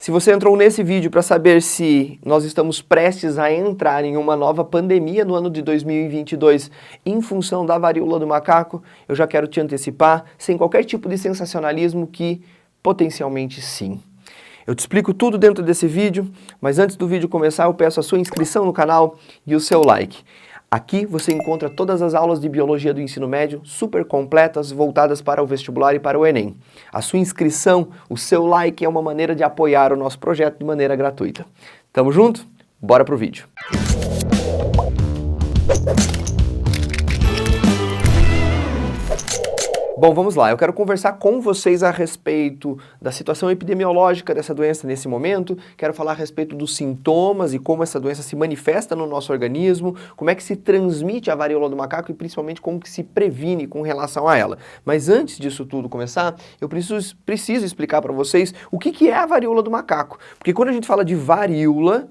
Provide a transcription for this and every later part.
Se você entrou nesse vídeo para saber se nós estamos prestes a entrar em uma nova pandemia no ano de 2022 em função da varíola do macaco, eu já quero te antecipar, sem qualquer tipo de sensacionalismo, que potencialmente sim. Eu te explico tudo dentro desse vídeo, mas antes do vídeo começar eu peço a sua inscrição no canal e o seu like. Aqui você encontra todas as aulas de Biologia do Ensino Médio super completas, voltadas para o vestibular e para o Enem. A sua inscrição, o seu like é uma maneira de apoiar o nosso projeto de maneira gratuita. Tamo junto? Bora pro vídeo! Bom, vamos lá. Eu quero conversar com vocês a respeito da situação epidemiológica dessa doença nesse momento. Quero falar a respeito dos sintomas e como essa doença se manifesta no nosso organismo, como é que se transmite a varíola do macaco e principalmente como que se previne com relação a ela. Mas antes disso tudo começar, eu preciso explicar para vocês o que é a varíola do macaco. Porque quando a gente fala de varíola,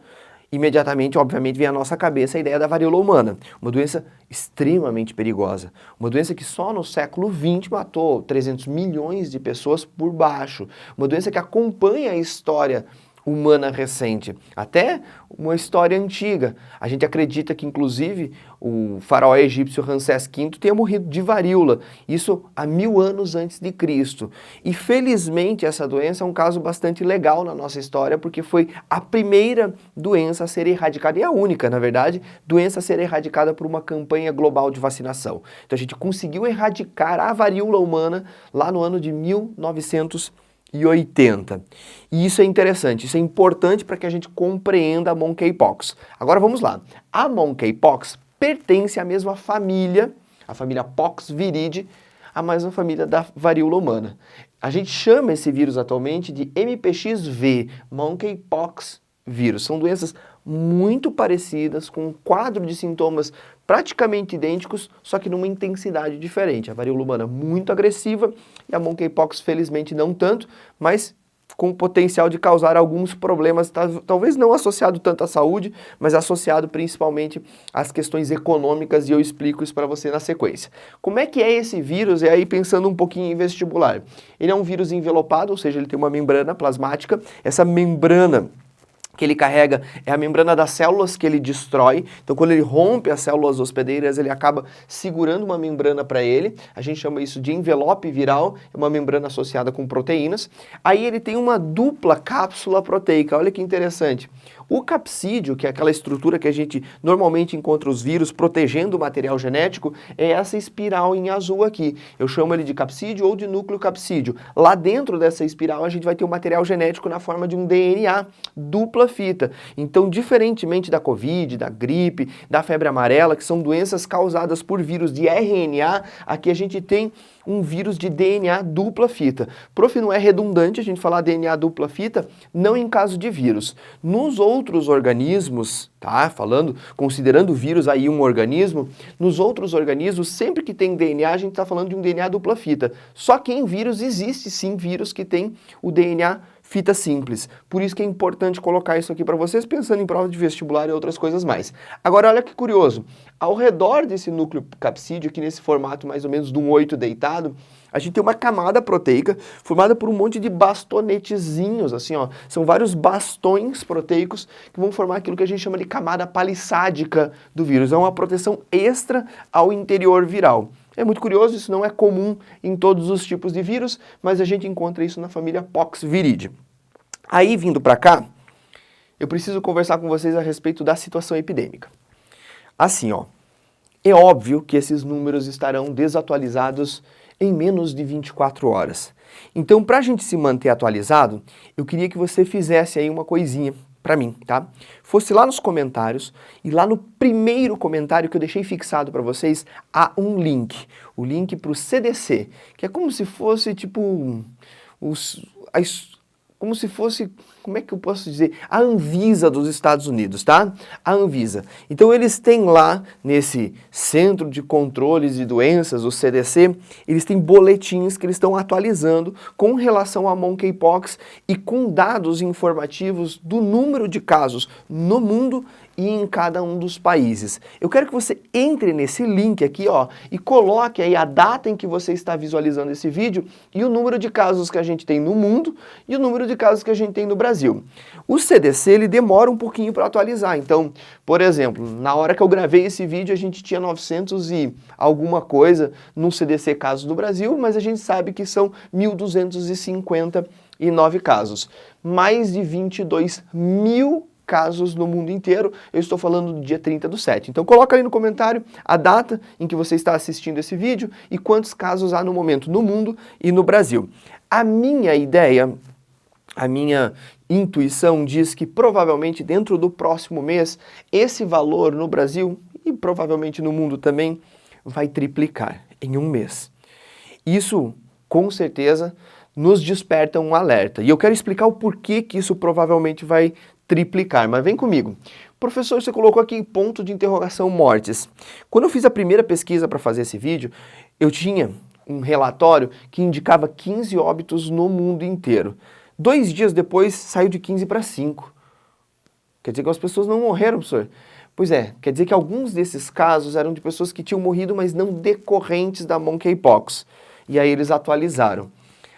imediatamente, obviamente, vem à nossa cabeça a ideia da varíola humana, uma doença extremamente perigosa, uma doença que só no século XX matou 300 milhões de pessoas por baixo, uma doença que acompanha a história humana recente, até uma história antiga. A gente acredita que, inclusive, o faraó egípcio Ramsés V tenha morrido de varíola, isso há 1000 anos antes de Cristo. E, felizmente, essa doença é um caso bastante legal na nossa história, porque foi a primeira doença a ser erradicada, e a única, na verdade, doença a ser erradicada por uma campanha global de vacinação. Então, a gente conseguiu erradicar a varíola humana lá no ano de 1980. E isso é interessante, isso é importante para que a gente compreenda a monkeypox. Agora vamos lá. A monkeypox pertence à mesma família, a família Poxviridae, a mesma família da varíola humana. A gente chama esse vírus atualmente de MPXV, Monkeypox vírus. São doenças muito parecidas, com um quadro de sintomas praticamente idênticos, só que numa intensidade diferente. A varíola humana muito agressiva e a monkeypox, felizmente, não tanto, mas com o potencial de causar alguns problemas, talvez não associado tanto à saúde, mas associado principalmente às questões econômicas, e eu explico isso para você na sequência. Como é que é esse vírus? E aí, pensando um pouquinho em vestibular. Ele é um vírus envelopado, ou seja, ele tem uma membrana plasmática. Essa membrana que ele carrega é a membrana das células que ele destrói. Então, quando ele rompe as células hospedeiras, ele acaba segurando uma membrana para ele. A gente chama isso de envelope viral, é uma membrana associada com proteínas. Aí ele tem uma dupla cápsula proteica. Olha que interessante. O capsídeo, que é aquela estrutura que a gente normalmente encontra os vírus protegendo o material genético, é essa espiral em azul aqui. Eu chamo ele de capsídeo ou de núcleo capsídeo. Lá dentro dessa espiral a gente vai ter o material genético na forma de um DNA, dupla fita. Então, diferentemente da Covid, da gripe, da febre amarela, que são doenças causadas por vírus de RNA, aqui a gente tem um vírus de DNA dupla fita. Prof, não é redundante a gente falar DNA dupla fita, não em caso de vírus. Nos outros organismos, tá? Considerando o vírus aí um organismo, nos outros organismos, sempre que tem DNA, a gente está falando de um DNA dupla fita. Só que em vírus existe sim vírus que tem o DNA fita simples. Por isso que é importante colocar isso aqui para vocês, pensando em prova de vestibular e outras coisas mais. Agora, olha que curioso. Ao redor desse núcleo capsídeo, aqui nesse formato mais ou menos de um 8 deitado, a gente tem uma camada proteica formada por um monte de bastonetezinhos, assim, ó. São vários bastões proteicos que vão formar aquilo que a gente chama de camada palissádica do vírus. É uma proteção extra ao interior viral. É muito curioso, isso não é comum em todos os tipos de vírus, mas a gente encontra isso na família Poxviridae. Aí, vindo para cá, eu preciso conversar com vocês a respeito da situação epidêmica. Assim, ó, é óbvio que esses números estarão desatualizados em menos de 24 horas. Então, para a gente se manter atualizado, eu queria que você fizesse aí uma coisinha para mim, tá? Fosse lá nos comentários, e lá no primeiro comentário que eu deixei fixado para vocês, há um link. O link para o CDC, que é como se fosse tipo como se fosse, como é que eu posso dizer? A Anvisa dos Estados Unidos, tá? A Anvisa. Então eles têm lá, nesse Centro de Controles de Doenças, o CDC, eles têm boletins que eles estão atualizando com relação à monkeypox e com dados informativos do número de casos no mundo e em cada um dos países. Eu quero que você entre nesse link aqui, ó, e coloque aí a data em que você está visualizando esse vídeo e o número de casos que a gente tem no mundo e o número de casos que a gente tem no Brasil. O CDC, ele demora um pouquinho para atualizar. Então, por exemplo, na hora que eu gravei esse vídeo, a gente tinha 900 e alguma coisa no CDC casos do Brasil, mas a gente sabe que são 1.259 casos. Mais de 22 mil casos no mundo inteiro. Eu estou falando do dia 30/7. Então coloca aí no comentário a data em que você está assistindo esse vídeo e quantos casos há no momento no mundo e no Brasil. A minha ideia, a minha intuição diz que provavelmente dentro do próximo mês esse valor no Brasil e provavelmente no mundo também vai triplicar em um mês. Isso, com certeza, nos desperta um alerta. E eu quero explicar o porquê que isso provavelmente vai triplicar, mas vem comigo. Professor, você colocou aqui ponto de interrogação mortes. Quando eu fiz a primeira pesquisa para fazer esse vídeo, eu tinha um relatório que indicava 15 óbitos no mundo inteiro. 2 dias depois, saiu de 15 para 5. Quer dizer que as pessoas não morreram, professor? Pois é, quer dizer que alguns desses casos eram de pessoas que tinham morrido, mas não decorrentes da monkeypox. E aí eles atualizaram.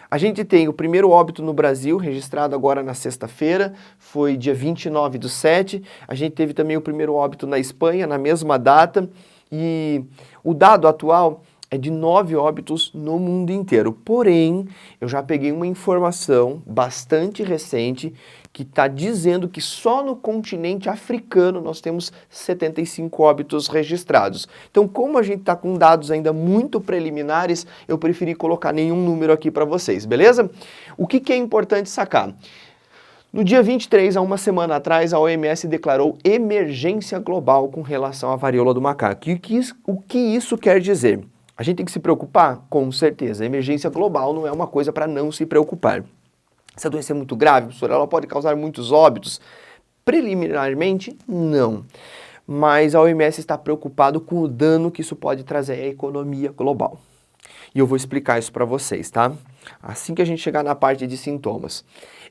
A gente tem o primeiro óbito no Brasil, registrado agora na sexta-feira, foi dia 29/7. A gente teve também o primeiro óbito na Espanha, na mesma data. E o dado atual é de 9 óbitos no mundo inteiro. Porém, eu já peguei uma informação bastante recente que está dizendo que só no continente africano nós temos 75 óbitos registrados. Então, como a gente está com dados ainda muito preliminares, eu preferi colocar nenhum número aqui para vocês, beleza? O que é importante sacar? No dia 23, há uma semana atrás, a OMS declarou emergência global com relação à varíola do macaco. E o que isso quer dizer? A gente tem que se preocupar? Com certeza. A emergência global não é uma coisa para não se preocupar. Essa doença é muito grave, professor, ela pode causar muitos óbitos? Preliminarmente, não. Mas a OMS está preocupada com o dano que isso pode trazer à economia global. E eu vou explicar isso para vocês, tá? Assim que a gente chegar na parte de sintomas.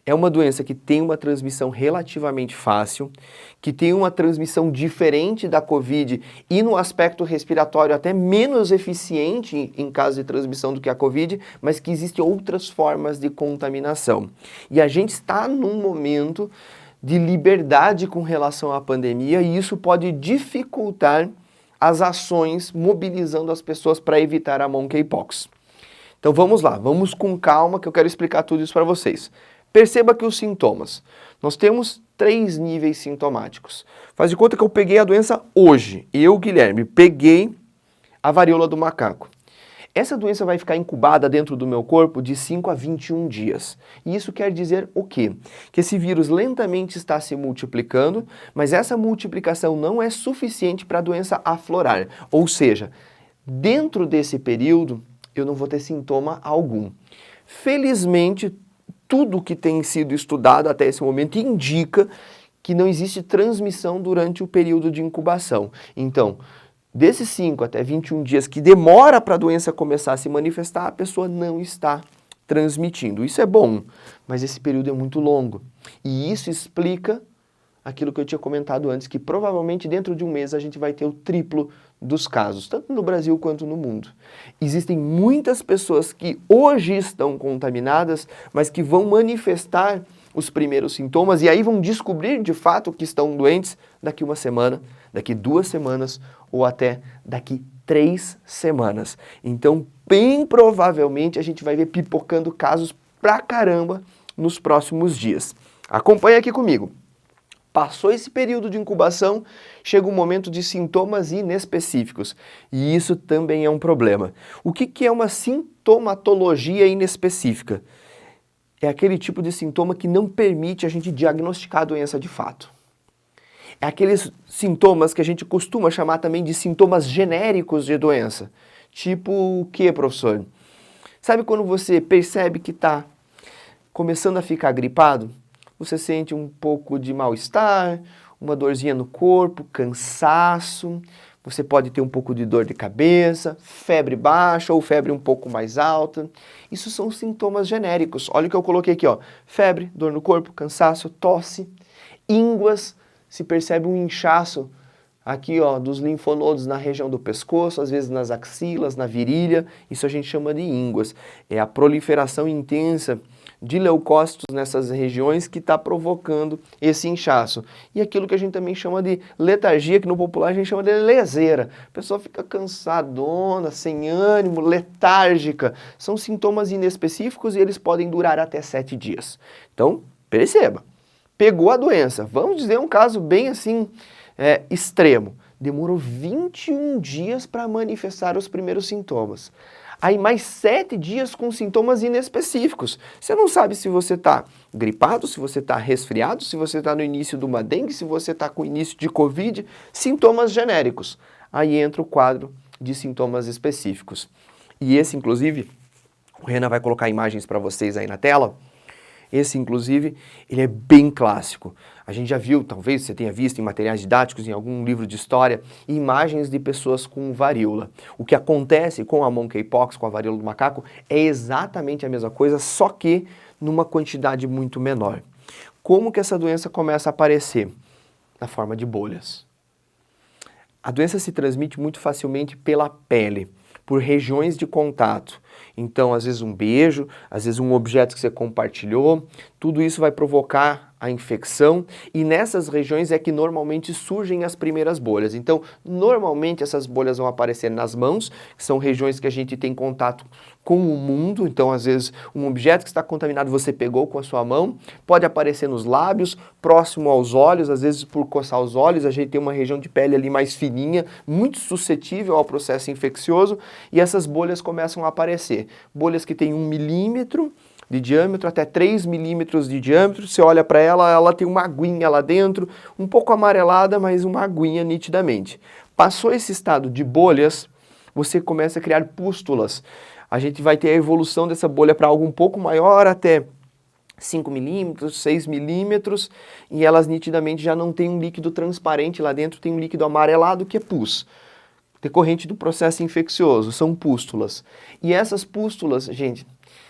É uma doença que tem uma transmissão relativamente fácil, que tem uma transmissão diferente da Covid e no aspecto respiratório até menos eficiente em caso de transmissão do que a Covid, mas que existem outras formas de contaminação. E a gente está num momento de liberdade com relação à pandemia e isso pode dificultar as ações mobilizando as pessoas para evitar a monkeypox. Então vamos lá, vamos com calma que eu quero explicar tudo isso para vocês. Perceba que os sintomas, nós temos 3 níveis sintomáticos. Faz de conta que eu peguei a doença hoje, eu, Guilherme, peguei a varíola do macaco. Essa doença vai ficar incubada dentro do meu corpo de 5 a 21 dias. E isso quer dizer o quê? Que esse vírus lentamente está se multiplicando, mas essa multiplicação não é suficiente para a doença aflorar. Ou seja, dentro desse período, eu não vou ter sintoma algum. Felizmente, tudo que tem sido estudado até esse momento indica que não existe transmissão durante o período de incubação. Então, desses 5 até 21 dias que demora para a doença começar a se manifestar, a pessoa não está transmitindo. Isso é bom, mas esse período é muito longo. E isso explica aquilo que eu tinha comentado antes, que provavelmente dentro de um mês a gente vai ter o triplo dos casos, tanto no Brasil quanto no mundo. Existem muitas pessoas que hoje estão contaminadas, mas que vão manifestar os primeiros sintomas e aí vão descobrir de fato que estão doentes daqui 1 semana, daqui 2 semanas ou até daqui 3 semanas. Então, bem provavelmente a gente vai ver pipocando casos pra caramba nos próximos dias. Acompanha aqui comigo. Passou esse período de incubação, chega um momento de sintomas inespecíficos. E isso também é um problema. O que é uma sintomatologia inespecífica? É aquele tipo de sintoma que não permite a gente diagnosticar a doença de fato. É aqueles sintomas que a gente costuma chamar também de sintomas genéricos de doença. Tipo o quê, professor? Sabe quando você percebe que está começando a ficar gripado? Você sente um pouco de mal-estar, uma dorzinha no corpo, cansaço, você pode ter um pouco de dor de cabeça, febre baixa ou febre um pouco mais alta. Isso são sintomas genéricos. Olha o que eu coloquei aqui, ó. Febre, dor no corpo, cansaço, tosse, ínguas, se percebe um inchaço aqui, ó, dos linfonodos na região do pescoço, às vezes nas axilas, na virilha. Isso a gente chama de ínguas. É a proliferação intensa de leucócitos nessas regiões que está provocando esse inchaço. E aquilo que a gente também chama de letargia, que no popular a gente chama de leseira. A pessoa fica cansadona, sem ânimo, letárgica. São sintomas inespecíficos e eles podem durar até 7 dias. Então, perceba, pegou a doença. Vamos dizer um caso bem assim, extremo. Demorou 21 dias para manifestar os primeiros sintomas. Aí mais 7 dias com sintomas inespecíficos. Você não sabe se você está gripado, se você está resfriado, se você está no início de uma dengue, se você está com o início de Covid, sintomas genéricos. Aí entra o quadro de sintomas específicos. E esse, inclusive, o Renan vai colocar imagens para vocês aí na tela. Esse, inclusive, ele é bem clássico. A gente já viu, talvez você tenha visto em materiais didáticos, em algum livro de história, imagens de pessoas com varíola. O que acontece com a monkeypox, com a varíola do macaco, é exatamente a mesma coisa, só que numa quantidade muito menor. Como que essa doença começa a aparecer? Na forma de bolhas. A doença se transmite muito facilmente pela pele, por regiões de contato. Então, às vezes um beijo, às vezes um objeto que você compartilhou, tudo isso vai provocar a infecção e nessas regiões é que normalmente surgem as primeiras bolhas. Então, normalmente essas bolhas vão aparecer nas mãos, que são regiões que a gente tem contato com o mundo. Então, às vezes, um objeto que está contaminado você pegou com a sua mão, pode aparecer nos lábios, próximo aos olhos, às vezes por coçar os olhos, a gente tem uma região de pele ali mais fininha, muito suscetível ao processo infeccioso e essas bolhas começam a aparecer. Bolhas que têm 1 milímetro de diâmetro até 3 milímetros de diâmetro, você olha para ela, ela tem uma aguinha lá dentro, um pouco amarelada, mas uma aguinha nitidamente. Passou esse estado de bolhas, você começa a criar pústulas. A gente vai ter a evolução dessa bolha para algo um pouco maior, até 5 milímetros, 6 milímetros, e elas nitidamente já não têm um líquido transparente lá dentro, tem um líquido amarelado que é pus. Decorrente do processo infeccioso, são pústulas. E essas pústulas, gente,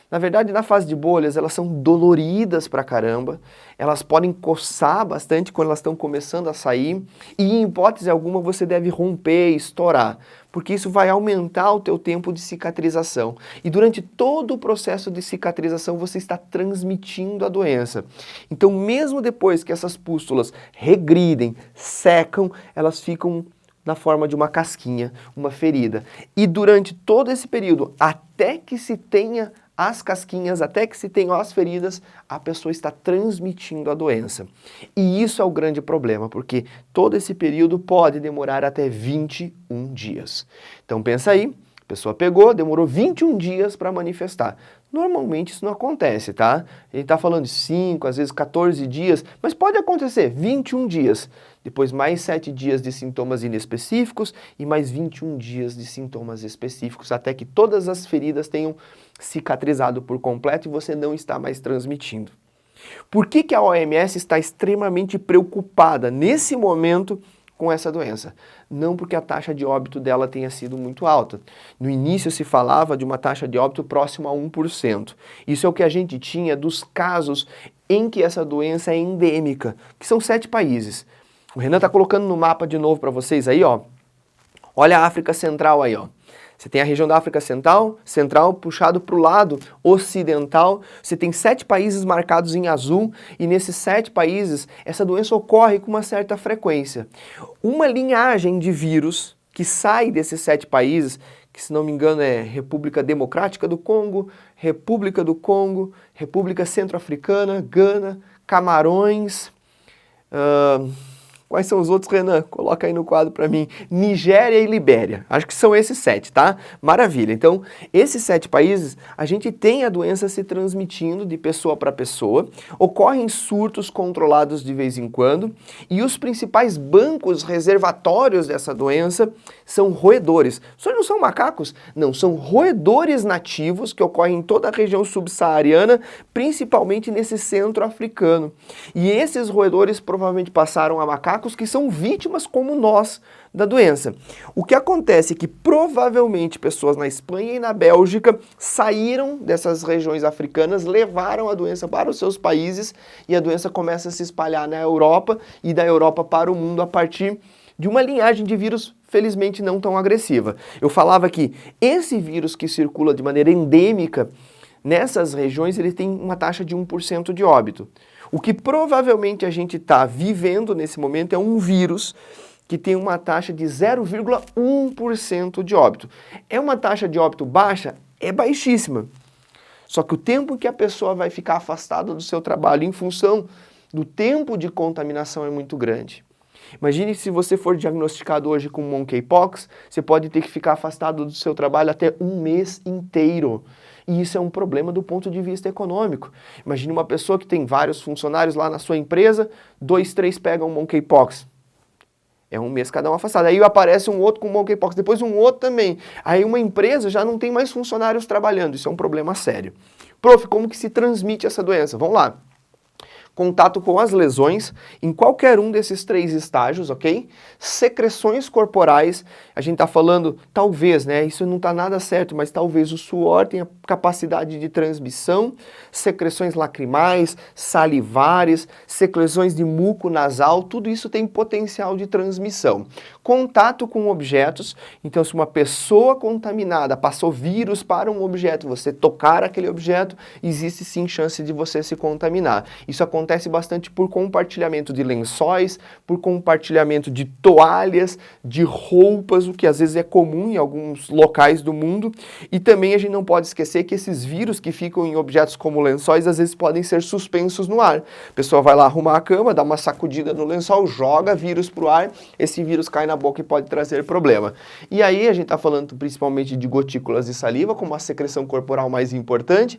na verdade, na fase de bolhas, elas são doloridas pra caramba, elas podem coçar bastante quando elas estão começando a sair, e em hipótese alguma você deve romper e estourar, porque isso vai aumentar o teu tempo de cicatrização. E durante todo o processo de cicatrização você está transmitindo a doença. Então, mesmo depois que essas pústulas regridem, secam, elas ficam na forma de uma casquinha, uma ferida. E durante todo esse período, até que se tenha as casquinhas, até que se tenham as feridas, a pessoa está transmitindo a doença. E isso é o grande problema, porque todo esse período pode demorar até 21 dias. Então pensa aí, a pessoa pegou, demorou 21 dias para manifestar. Normalmente isso não acontece, tá? A gente está falando de 5, às vezes 14 dias, mas pode acontecer 21 dias. Depois mais 7 dias de sintomas inespecíficos e mais 21 dias de sintomas específicos, até que todas as feridas tenham cicatrizado por completo e você não está mais transmitindo. Por que a OMS está extremamente preocupada nesse momento com essa doença? Não porque a taxa de óbito dela tenha sido muito alta. No início se falava de uma taxa de óbito próxima a 1%. Isso é o que a gente tinha dos casos em que essa doença é endêmica, que são 7 países. O Renan está colocando no mapa de novo para vocês aí, ó. Olha a África Central aí, ó. Você tem a região da África Central puxado para o lado ocidental. Você tem 7 países marcados em azul e nesses 7 países essa doença ocorre com uma certa frequência. Uma linhagem de vírus que sai desses 7 países, que se não me engano é República Democrática do Congo, República Centro-Africana, Gana, Camarões... Quais são os outros, Renan? Coloca aí no quadro para mim. Nigéria e Libéria. Acho que são esses 7, tá? Maravilha. Então, esses 7 países, a gente tem a doença se transmitindo de pessoa para pessoa, ocorrem surtos controlados de vez em quando, e os principais bancos reservatórios dessa doença são roedores. Só não são macacos? Não, são roedores nativos que ocorrem em toda a região subsaariana, principalmente nesse centro africano. E esses roedores provavelmente passaram a macacos que são vítimas como nós da doença. O que acontece é que provavelmente pessoas na Espanha e na Bélgica saíram dessas regiões africanas, levaram a doença para os seus países e a doença começa a se espalhar na Europa e da Europa para o mundo a partir de uma linhagem de vírus felizmente não tão agressiva. Eu falava que esse vírus que circula de maneira endêmica nessas regiões ele tem uma taxa de 1% de óbito. O que provavelmente a gente está vivendo nesse momento é um vírus que tem uma taxa de 0,1% de óbito. É uma taxa de óbito baixa? É baixíssima. Só que o tempo que a pessoa vai ficar afastada do seu trabalho em função do tempo de contaminação é muito grande. Imagine se você for diagnosticado hoje com monkeypox, você pode ter que ficar afastado do seu trabalho até um mês inteiro. E isso é um problema do ponto de vista econômico. Imagine uma pessoa que tem vários funcionários lá na sua empresa, 2, 3 pegam monkeypox. É um mês cada um afastado. Aí aparece um outro com monkeypox, depois um outro também. Aí uma empresa já não tem mais funcionários trabalhando. Isso é um problema sério. Prof, como que se transmite essa doença? Vamos lá. Contato com as lesões em qualquer um desses 3 estágios, ok? Secreções corporais, a gente está falando, talvez, né? Isso não está nada certo, mas talvez o suor tenha capacidade de transmissão, secreções lacrimais, salivares, secreções de muco nasal, tudo isso tem potencial de transmissão. Contato com objetos, então se uma pessoa contaminada passou vírus para um objeto, você tocar aquele objeto, existe sim chance de você se contaminar. Isso acontece bastante por compartilhamento de lençóis, por compartilhamento de toalhas, de roupas, o que às vezes é comum em alguns locais do mundo. E também a gente não pode esquecer que esses vírus que ficam em objetos como lençóis, às vezes podem ser suspensos no ar. A pessoa vai lá arrumar a cama, dá uma sacudida no lençol, joga vírus para o ar, esse vírus cai na boca e pode trazer problema. E aí a gente está falando principalmente de gotículas de saliva, como a secreção corporal mais importante,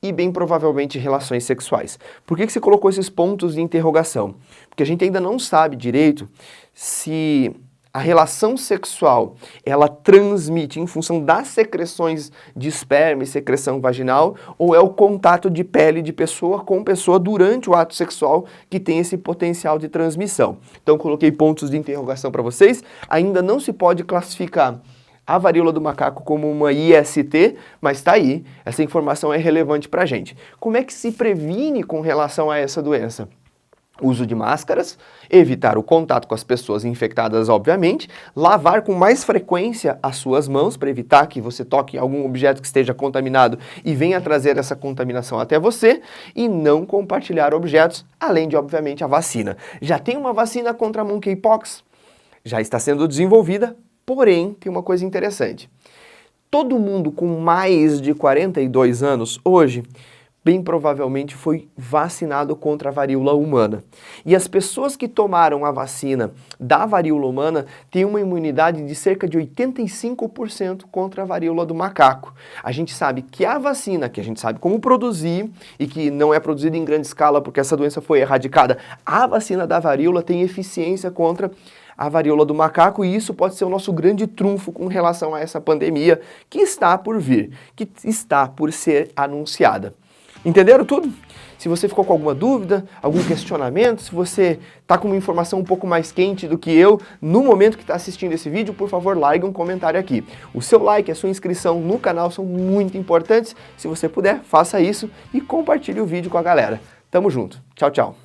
e bem provavelmente relações sexuais. Por que você colocou esses pontos de interrogação? Porque a gente ainda não sabe direito se a relação sexual ela transmite em função das secreções de esperma e secreção vaginal ou é o contato de pele de pessoa com pessoa durante o ato sexual que tem esse potencial de transmissão. Então coloquei pontos de interrogação para vocês. Ainda não se pode classificar a varíola do macaco como uma IST, mas está aí, essa informação é relevante para a gente. Como é que se previne com relação a essa doença? Uso de máscaras, evitar o contato com as pessoas infectadas, obviamente, lavar com mais frequência as suas mãos para evitar que você toque algum objeto que esteja contaminado e venha trazer essa contaminação até você e não compartilhar objetos, além de, obviamente, a vacina. Já tem uma vacina contra a monkeypox? Já está sendo desenvolvida. Porém, tem uma coisa interessante. Todo mundo com mais de 42 anos hoje, bem provavelmente foi vacinado contra a varíola humana. E as pessoas que tomaram a vacina da varíola humana têm uma imunidade de cerca de 85% contra a varíola do macaco. A gente sabe que a vacina, que a gente sabe como produzir e que não é produzida em grande escala porque essa doença foi erradicada, a vacina da varíola tem eficiência contra a varíola do macaco e isso pode ser o nosso grande trunfo com relação a essa pandemia que está por vir, que está por ser anunciada. Entenderam tudo? Se você ficou com alguma dúvida, algum questionamento, se você está com uma informação um pouco mais quente do que eu, no momento que está assistindo esse vídeo, por favor, largue um comentário aqui. O seu like, a sua inscrição no canal são muito importantes. Se você puder, faça isso e compartilhe o vídeo com a galera. Tamo junto. Tchau, tchau.